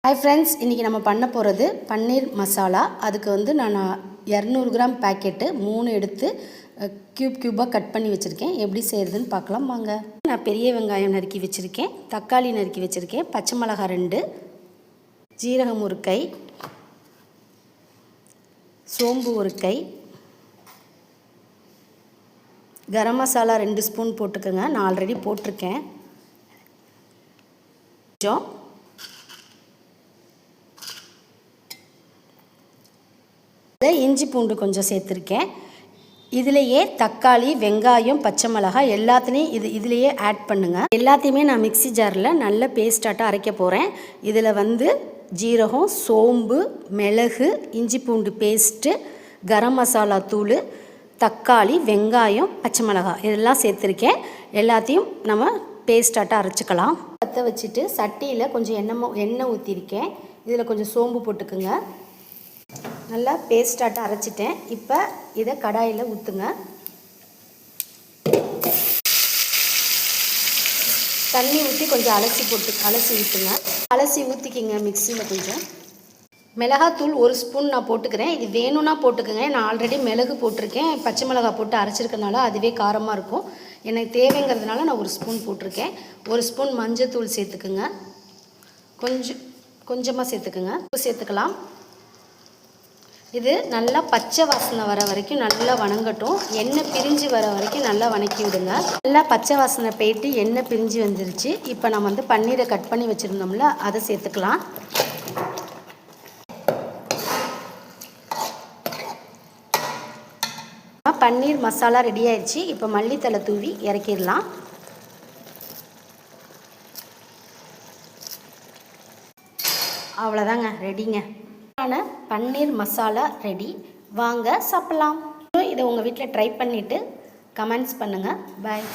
Hi friends, இன்றைக்கி நம்ம பண்ண போகிறது பன்னீர் மசாலா. அதுக்கு வந்து நான் 200 கிராம் பேக்கெட்டு 3 எடுத்து க்யூபாக கட் பண்ணி வச்சுருக்கேன். எப்படி செய்கிறதுன்னு பார்க்கலாம் வாங்க. நான் பெரிய வெங்காயம் நறுக்கி வச்சுருக்கேன், தக்காளி நறுக்கி வச்சுருக்கேன், பச்சை மிளகாய் 2, ஜீரகம் 1 கை, சோம்பு 1 கை, கரம் மசாலா 2 ஸ்பூன் போட்டுக்கோங்க. நான் ஆல்ரெடி போட்டிருக்கேன். கொஞ்சம் இஞ்சி பூண்டு கொஞ்சம் சேர்த்துருக்கேன். இதிலையே தக்காளி, வெங்காயம், பச்சை மிளகாய் எல்லாத்துலேயும் இதிலையே ஆட் பண்ணுங்கள். எல்லாத்தையுமே நான் மிக்ஸி ஜாரில் நல்ல பேஸ்டாட்டாக அரைக்க போகிறேன். இதில் வந்து ஜீரகம், சோம்பு, மிளகு, இஞ்சி பூண்டு பேஸ்ட்டு, கரம் மசாலா தூள், தக்காளி, வெங்காயம், பச்சை மிளகாய் இதெல்லாம் சேர்த்துருக்கேன். எல்லாத்தையும் நம்ம பேஸ்டாட்டாக அரைச்சிக்கலாம். பற்ற வச்சுட்டு சட்டியில் கொஞ்சம் எண்ணெய் ஊற்றிருக்கேன். இதில் கொஞ்சம் சோம்பு போட்டுக்குங்க. நல்லா பேஸ்டாட்டாக அரைச்சிட்டேன். இப்போ இதை கடாயில் ஊற்றுங்க. தண்ணி ஊற்றி கொஞ்சம் அலசி ஊற்றுங்க. அலசி ஊற்றிக்கிங்க மிக்சியில். கொஞ்சம் மிளகாத்தூள் 1 ஸ்பூன் நான் போட்டுக்கிறேன். இது வேணும்னா போட்டுக்கோங்க. நான் ஆல்ரெடி மிளகு போட்டிருக்கேன், பச்சை மிளகாய் போட்டு அரைச்சிருக்கனால அதுவே காரமாக இருக்கும். எனக்கு தேவைங்கிறதுனால நான் 1 ஸ்பூன் போட்டிருக்கேன். 1 ஸ்பூன் மஞ்சத்தூள் சேர்த்துக்குங்க. கொஞ்சமாக சேர்த்துக்குங்க. உப்பு சேர்த்துக்கலாம். இது நல்லா பச்சை வாசனை வர வரைக்கும் நல்லா வணங்கட்டும். எண்ணெய் பிரிஞ்சு வர வரைக்கும் நல்லா வணக்கி விடுங்க. நல்லா பச்சை வாசனை போயிட்டு எண்ணெய் பிரிஞ்சு வந்துருச்சு. இப்போ நம்ம வந்து பன்னீரை கட் பண்ணி வச்சுருந்தோம்ல, அதை சேர்த்துக்கலாம். பன்னீர் மசாலா ரெடி ஆயிடுச்சு. இப்போ மல்லித்தலை தூவி இறக்கிடலாம். அவ்வளோதாங்க, ரெடிங்க. பன்னீர் மசாலா ரெடி. வாங்க சாப்பிட்லாம். இதை உங்கள் வீட்டில் ட்ரை பண்ணிவிட்டு கமெண்ட்ஸ் பண்ணுங்கள். பாய்.